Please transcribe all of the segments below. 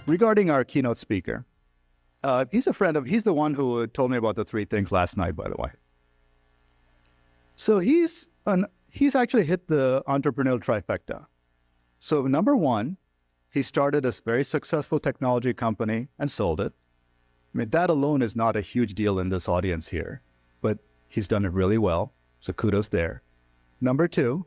regarding our keynote speaker, he's the one who told me about the three things last night, by the way. So he's actually hit the entrepreneurial trifecta. So number one, he started a very successful technology company and sold it. I mean, that alone is not a huge deal in this audience here, but he's done it really well. So kudos there. Number two,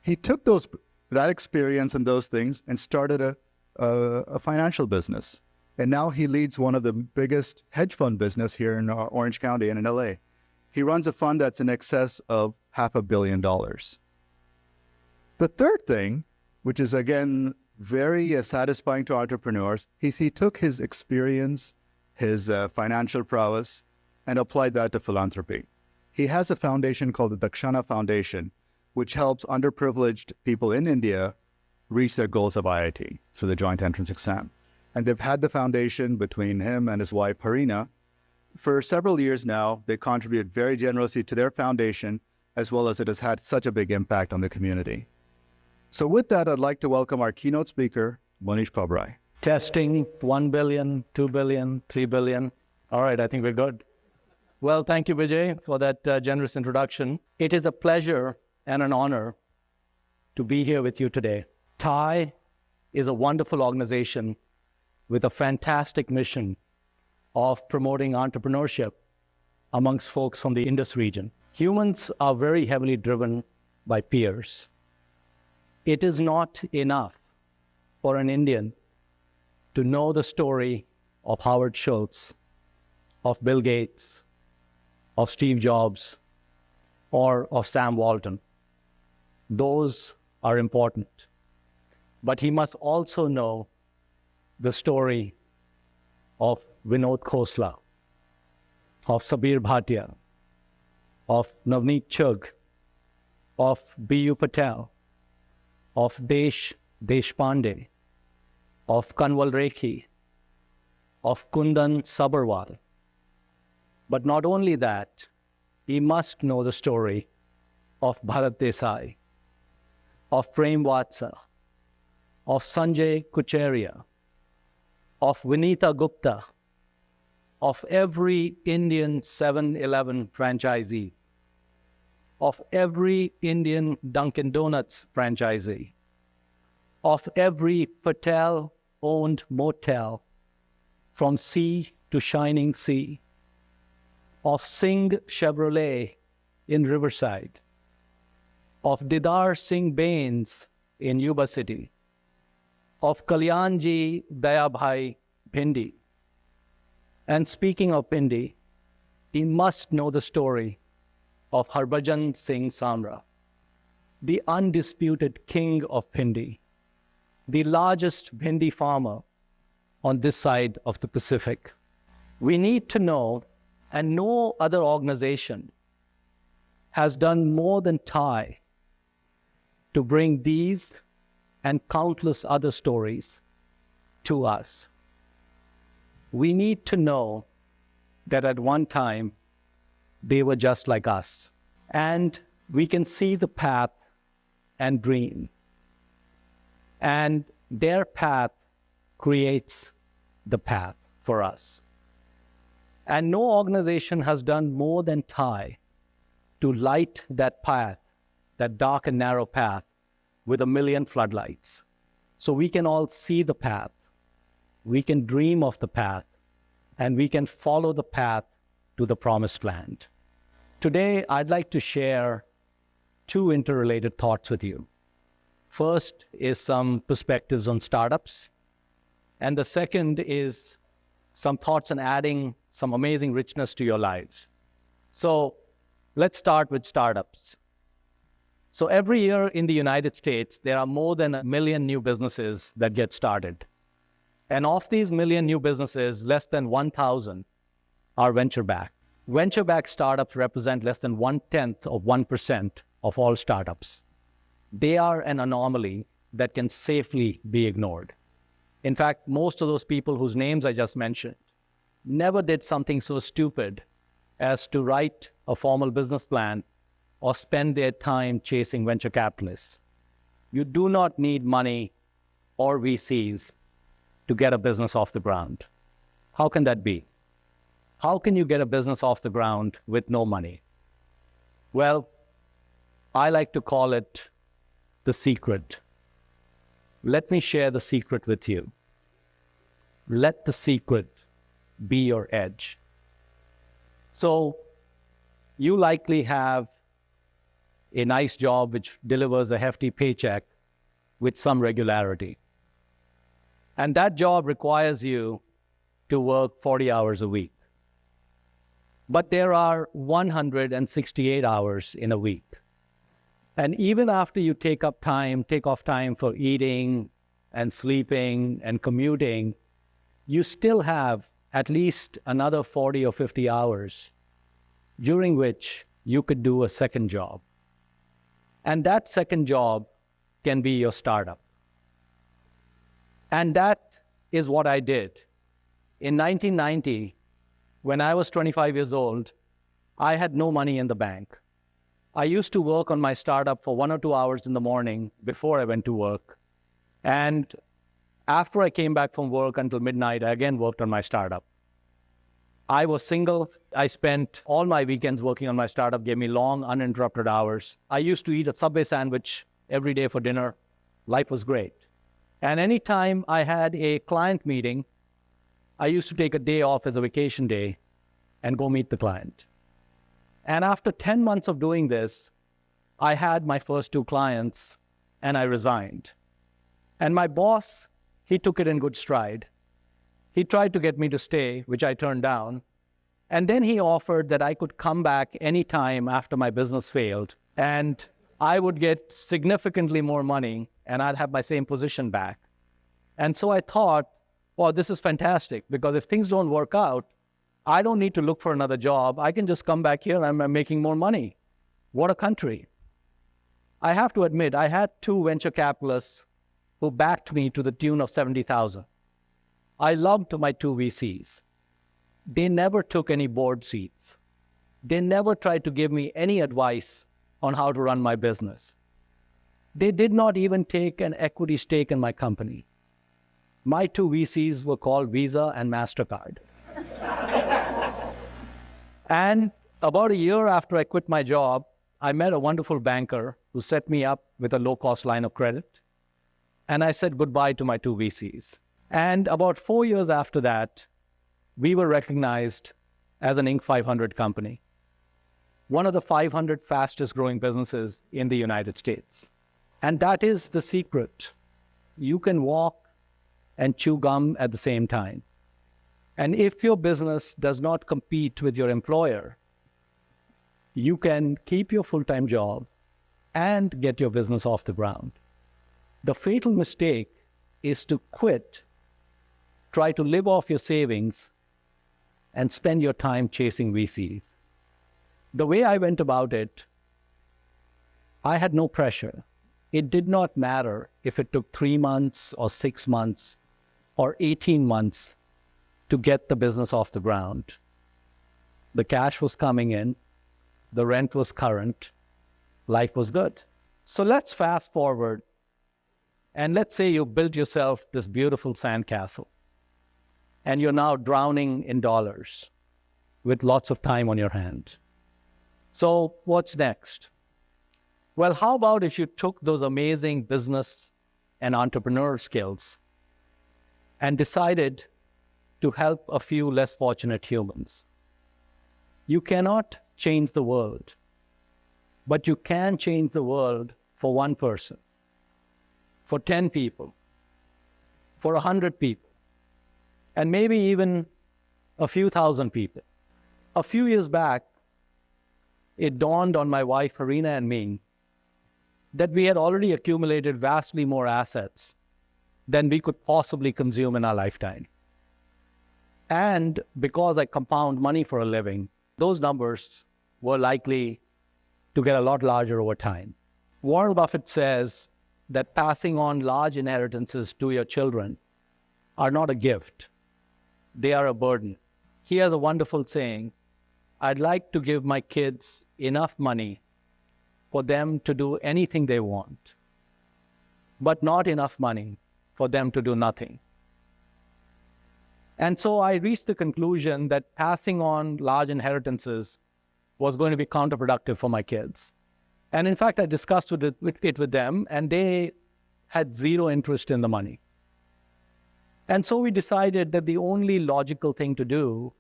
he took that experience and those things and started a financial business. And now he leads one of the biggest hedge fund business here in Orange County and in LA. He runs a fund that's in excess of $500 million. The third thing, which is again very satisfying to entrepreneurs, he took his experience, his financial prowess, and applied that to philanthropy. He has a foundation called the Dakshana Foundation, which helps underprivileged people in India reach their goals of IIT through the joint entrance exam. And they've had the foundation between him and his wife, Harina, for several years now. They contribute very generously to their foundation, as well as it has had such a big impact on the community. So with that, I'd like to welcome our keynote speaker, Mohnish Pabrai. Testing 1 billion, 2 billion, 3 billion. All right, I think we're good. Well, thank you, Vijay, for that generous introduction. It is a pleasure and an honor to be here with you today. TiE is a wonderful organization with a fantastic mission of promoting entrepreneurship amongst folks from the Indus region. Humans are very heavily driven by peers. It is not enough for an Indian to know the story of Howard Schultz, of Bill Gates, of Steve Jobs, or of Sam Walton. Those are important. But he must also know the story of Vinod Khosla, of Sabir Bhatia, of Navneet Chugh, of B.U. Patel, of Deshpande, of Kanwal Rekhi, of Kundan Sabharwal. But not only that, he must know the story of Bharat Desai, of Prem Vatsa, of Sanjay Kucheria, of Vinita Gupta, of every Indian 7-Eleven franchisee, of every Indian Dunkin' Donuts franchisee, of every Patel-owned motel from sea to shining sea, of Singh Chevrolet in Riverside, of Didar Singh Bains in Yuba City, of Kalyanji Dayabhai Bhindi. And speaking of Bhindi, he must know the story of Harbhajan Singh Samra, the undisputed king of Bhindi, the largest Bhindi farmer on this side of the Pacific. We need to know, and no other organization has done more than TiE to bring these and countless other stories to us. We need to know that at one time, they were just like us. And we can see the path and dream. And their path creates the path for us. And no organization has done more than TiE to light that path, that dark and narrow path, with 1 million floodlights. So we can all see the path, we can dream of the path, and we can follow the path to the promised land. Today, I'd like to share 2 interrelated thoughts with you. First is some perspectives on startups, and the second is some thoughts on adding some amazing richness to your lives. So let's start with startups. So every year in the United States, there are more than 1 million new businesses that get started. And of these 1 million new businesses, less than 1,000 are venture-backed. Venture-backed startups represent less than 1/10 of 1% of all startups. They are an anomaly that can safely be ignored. In fact, most of those people whose names I just mentioned never did something so stupid as to write a formal business plan or spend their time chasing venture capitalists. You do not need money or VCs to get a business off the ground. How can that be? How can you get a business off the ground with no money? Well, I like to call it the secret. Let me share the secret with you. Let the secret be your edge. So you likely have a nice job which delivers a hefty paycheck with some regularity. And that job requires you to work 40 hours a week. But there are 168 hours in a week. And even after you take off time for eating and sleeping and commuting, you still have at least another 40 or 50 hours during which you could do a second job. And that second job can be your startup. And that is what I did. In 1990, when I was 25 years old, I had no money in the bank. I used to work on my startup for 1 or 2 hours in the morning before I went to work. And after I came back from work until midnight, I again worked on my startup. I was single. I spent all my weekends working on my startup, gave me long, uninterrupted hours. I used to eat a Subway sandwich every day for dinner. Life was great. And anytime I had a client meeting, I used to take a day off as a vacation day and go meet the client. And after 10 months of doing this, I had my first 2 clients and I resigned. And my boss, he took it in good stride. He tried to get me to stay, which I turned down. And then he offered that I could come back anytime after my business failed and I would get significantly more money and I'd have my same position back. And so I thought, well, this is fantastic because if things don't work out, I don't need to look for another job. I can just come back here and I'm making more money. What a country. I have to admit, I had 2 venture capitalists who backed me to the tune of 70,000. I loved my 2 VCs. They never took any board seats. They never tried to give me any advice on how to run my business. They did not even take an equity stake in my company. My 2 VCs were called Visa and MasterCard. And about a year after I quit my job, I met a wonderful banker who set me up with a low-cost line of credit. And I said goodbye to my 2 VCs. And about 4 years after that, we were recognized as an Inc. 500 company, one of the 500 fastest growing businesses in the United States. And that is the secret. You can walk and chew gum at the same time. And if your business does not compete with your employer, you can keep your full-time job and get your business off the ground. The fatal mistake is to quit, try to live off your savings, and spend your time chasing VCs. The way I went about it, I had no pressure. It did not matter if it took 3 months or 6 months or 18 months to get the business off the ground. The cash was coming in, the rent was current, life was good. So let's fast forward and let's say you built yourself this beautiful sandcastle and you're now drowning in dollars with lots of time on your hand. So what's next? Well, how about if you took those amazing business and entrepreneur skills and decided to help a few less fortunate humans? You cannot change the world, but you can change the world for 1 person, for 10 people, for 100 people, and maybe even a few thousand people. A few years back, it dawned on my wife, Harina, and me that we had already accumulated vastly more assets than we could possibly consume in our lifetime. And because I compound money for a living, those numbers were likely to get a lot larger over time. Warren Buffett says that passing on large inheritances to your children are not a gift. They are a burden. He has a wonderful saying, I'd like to give my kids enough money for them to do anything they want, but not enough money for them to do nothing. And so I reached the conclusion that passing on large inheritances was going to be counterproductive for my kids. And in fact, I discussed it with them, and they had zero interest in the money. And so we decided that the only logical thing to do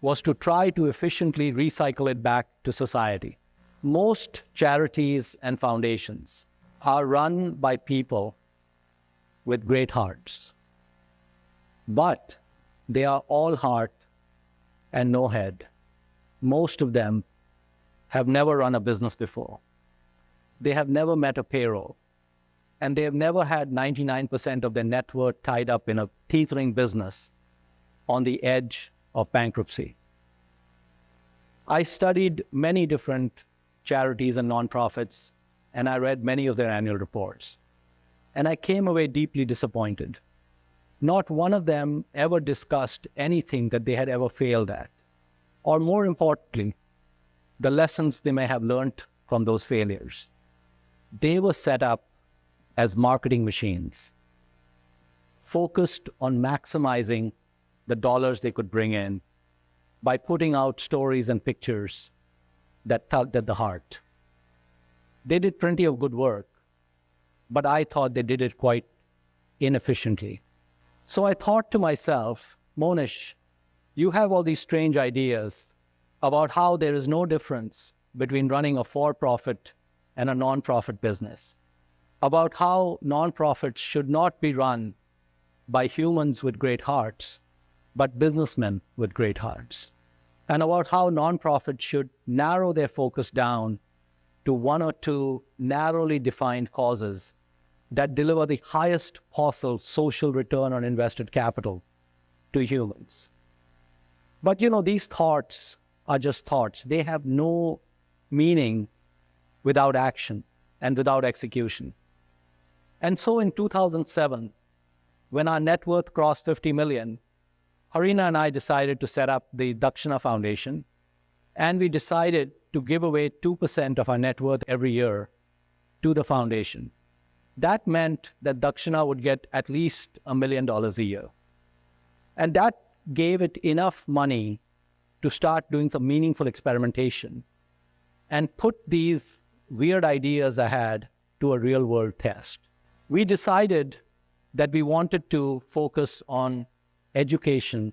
was to try to efficiently recycle it back to society. Most charities and foundations are run by people with great hearts, but they are all heart and no head. Most of them have never run a business before. They have never met a payroll, and they have never had 99% of their net worth tied up in a teetering business on the edge of bankruptcy. I studied many different charities and nonprofits, and I read many of their annual reports. And I came away deeply disappointed. Not one of them ever discussed anything that they had ever failed at, or more importantly, the lessons they may have learned from those failures. They were set up as marketing machines, focused on maximizing the dollars they could bring in by putting out stories and pictures that tugged at the heart. They did plenty of good work, but I thought they did it quite inefficiently. So I thought to myself, Mohnish, you have all these strange ideas about how there is no difference between running a for-profit and a non-profit business, about how non-profits should not be run by humans with great hearts, but businessmen with great hearts, and about how non-profits should narrow their focus down to one or two narrowly defined causes that deliver the highest possible social return on invested capital to humans. But these thoughts are just thoughts. They have no meaning without action and without execution. And so in 2007, when our net worth crossed 50 million, Harina and I decided to set up the Dakshana Foundation, and we decided to give away 2% of our net worth every year to the foundation. That meant that Dakshana would get at least $1 million a year. And that gave it enough money to start doing some meaningful experimentation and put these weird ideas I had to a real-world test. We decided that we wanted to focus on education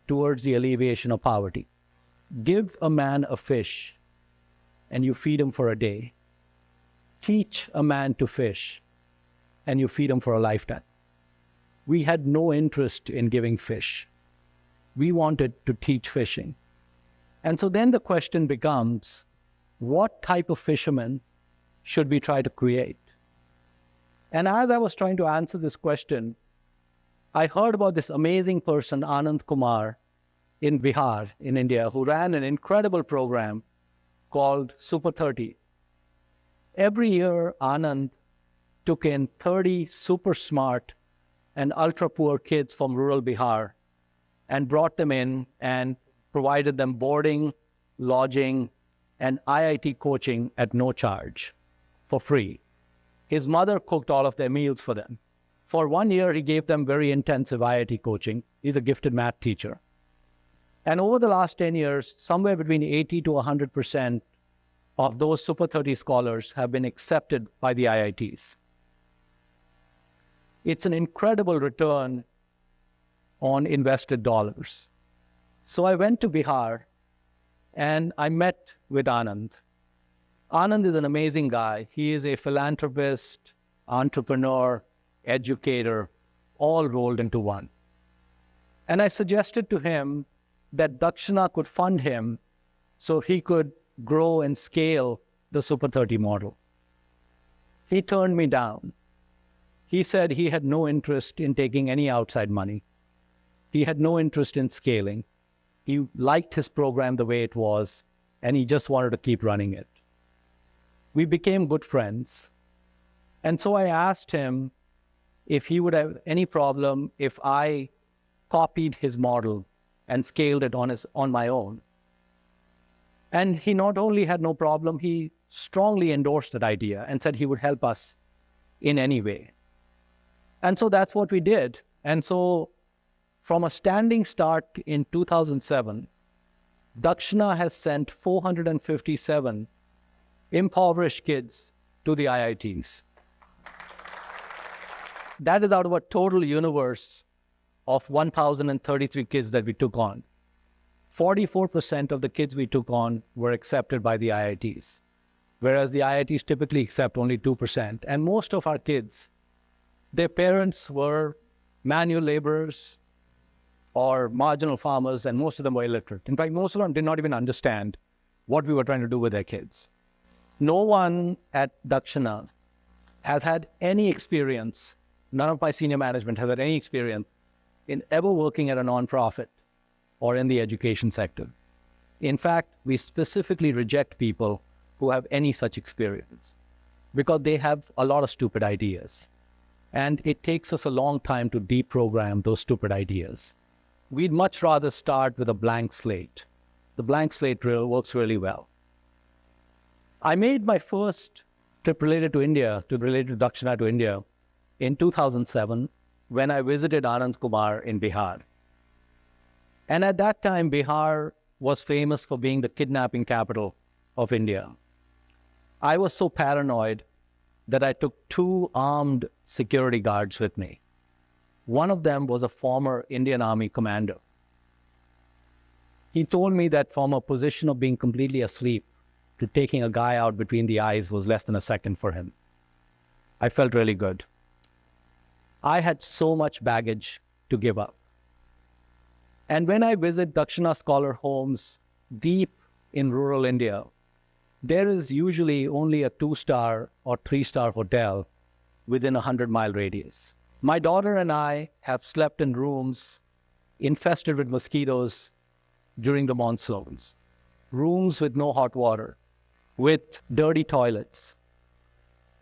towards the alleviation of poverty. Give a man a fish and you feed him for a day. Teach a man to fish and you feed him for a lifetime. We had no interest in giving fish. We wanted to teach fishing. And so then the question becomes, what type of fisherman should we try to create? And as I was trying to answer this question, I heard about this amazing person, Anand Kumar, in Bihar, in India, who ran an incredible program called Super 30. Every year, Anand took in 30 super smart and ultra poor kids from rural Bihar and brought them in and provided them boarding, lodging, and IIT coaching at no charge, for free. His mother cooked all of their meals for them. For 1 year, he gave them very intensive IIT coaching. He's a gifted math teacher. And over the last 10 years, somewhere between 80 to 100% of those Super 30 scholars have been accepted by the IITs. It's an incredible return on invested dollars. So I went to Bihar and I met with Anand. Anand is an amazing guy. He is a philanthropist, entrepreneur, educator, all rolled into one. And I suggested to him that Dakshana could fund him so he could grow and scale the Super 30 model. He turned me down. He said he had no interest in taking any outside money. He had no interest in scaling. He liked his program the way it was, and he just wanted to keep running it. We became good friends. And so I asked him if he would have any problem if I copied his model and scaled it on my own. And he not only had no problem, he strongly endorsed that idea and said he would help us in any way. And so that's what we did. And so From a standing start in 2007, Dakshana has sent 457 impoverished kids to the IITs. That is out of a total universe of 1,033 kids that we took on. 44% of the kids we took on were accepted by the IITs, whereas the IITs typically accept only 2%. And most of our kids, their parents were manual laborers or marginal farmers, and most of them were illiterate. In fact, most of them did not even understand what we were trying to do with their kids. No one at Dakshana has had any experience, none of my senior management has had any experience in ever working at a nonprofit or in the education sector. In fact, we specifically reject people who have any such experience because they have a lot of stupid ideas. And it takes us a long time to deprogram those stupid ideas. We'd much rather start with a blank slate. The blank slate drill works really well. I made my first trip related to Dakshana to India in 2007 when I visited Anand Kumar in Bihar. And at that time, Bihar was famous for being the kidnapping capital of India. I was so paranoid that I took 2 armed security guards with me. One of them was a former Indian Army commander. He told me that from a position of being completely asleep to taking a guy out between the eyes was less than a second for him. I felt really good. I had so much baggage to give up. And when I visit Dakshana scholar homes deep in rural India, there is usually only a 2-star or 3-star hotel within a 100-mile radius. My daughter and I have slept in rooms infested with mosquitoes during the monsoons, rooms with no hot water, with dirty toilets.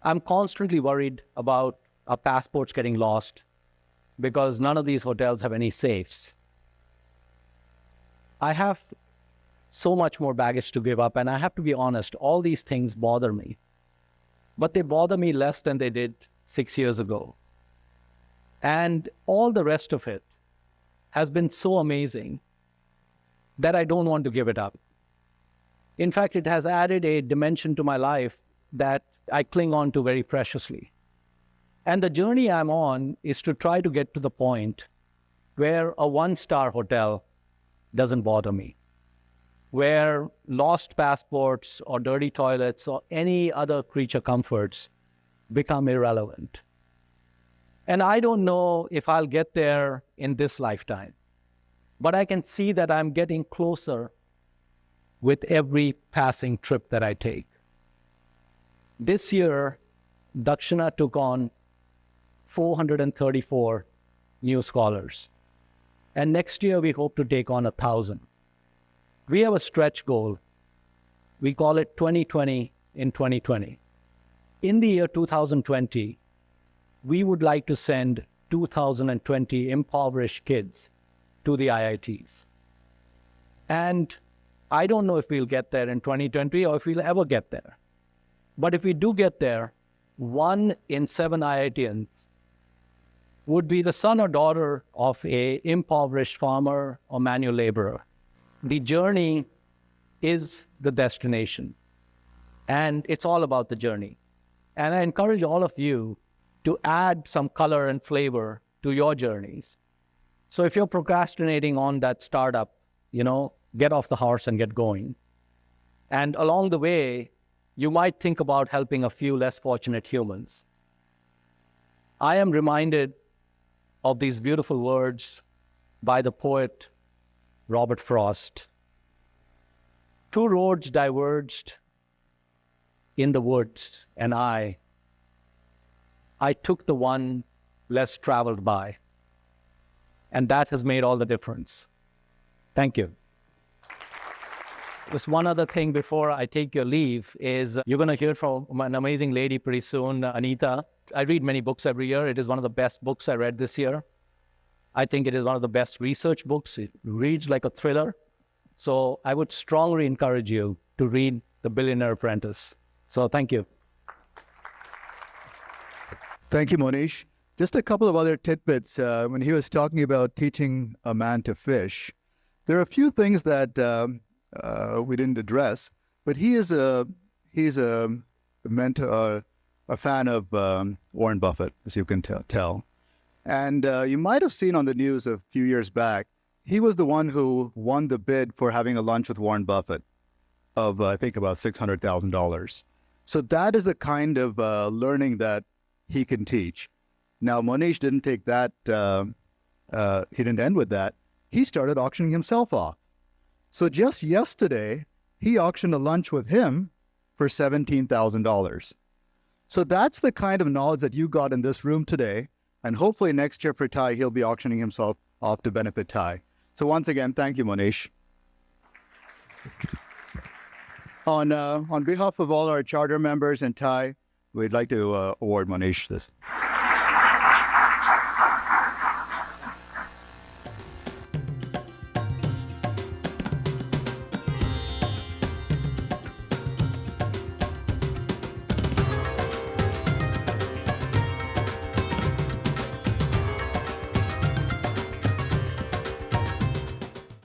I'm constantly worried about our passports getting lost because none of these hotels have any safes. I have so much more baggage to give up, and I have to be honest, all these things bother me. But they bother me less than they did 6 years ago. And all the rest of it has been so amazing that I don't want to give it up. In fact, it has added a dimension to my life that I cling on to very preciously. And the journey I'm on is to try to get to the point where a 1-star hotel doesn't bother me, where lost passports or dirty toilets or any other creature comforts become irrelevant. And I don't know if I'll get there in this lifetime, but I can see that I'm getting closer with every passing trip that I take. This year, Dakshana took on 434 new scholars. And next year, we hope to take on 1,000. We have a stretch goal. We call it 2020 in 2020. In the year 2020, we would like to send 2,020 impoverished kids to the IITs. And I don't know if we'll get there in 2020 or if we'll ever get there. But if we do get there, 1 in 7 IITians would be the son or daughter of an impoverished farmer or manual laborer. The journey is the destination, and it's all about the journey. And I encourage all of you to add some color and flavor to your journeys. So if you're procrastinating on that startup, get off the horse and get going. And along the way, you might think about helping a few less fortunate humans. I am reminded of these beautiful words by the poet Robert Frost. 2 roads diverged in the woods, and I took the one less traveled by. And that has made all the difference. Thank you. Just one other thing before I take your leave is you're going to hear from an amazing lady pretty soon, Anita. I read many books every year. It is one of the best books I read this year. I think it is one of the best research books. It reads like a thriller. So I would strongly encourage you to read The Billionaire Apprentice. So thank you. Thank you, Mohnish. Just a couple of other tidbits. When he was talking about teaching a man to fish, there are a few things that we didn't address. But he's a mentor, a fan of Warren Buffett, as you can tell. And you might have seen on the news a few years back, he was the one who won the bid for having a lunch with Warren Buffett of, I think, about $600,000. So that is the kind of learning that he can teach. Now, Mohnish didn't take that, he didn't end with that. He started auctioning himself off. So just yesterday, he auctioned a lunch with him for $17,000. So that's the kind of knowledge that you got in this room today. And hopefully next year for TiE, he'll be auctioning himself off to benefit TiE. So once again, thank you, Mohnish. On behalf of all our charter members and TiE, we'd like to award Mohnish this.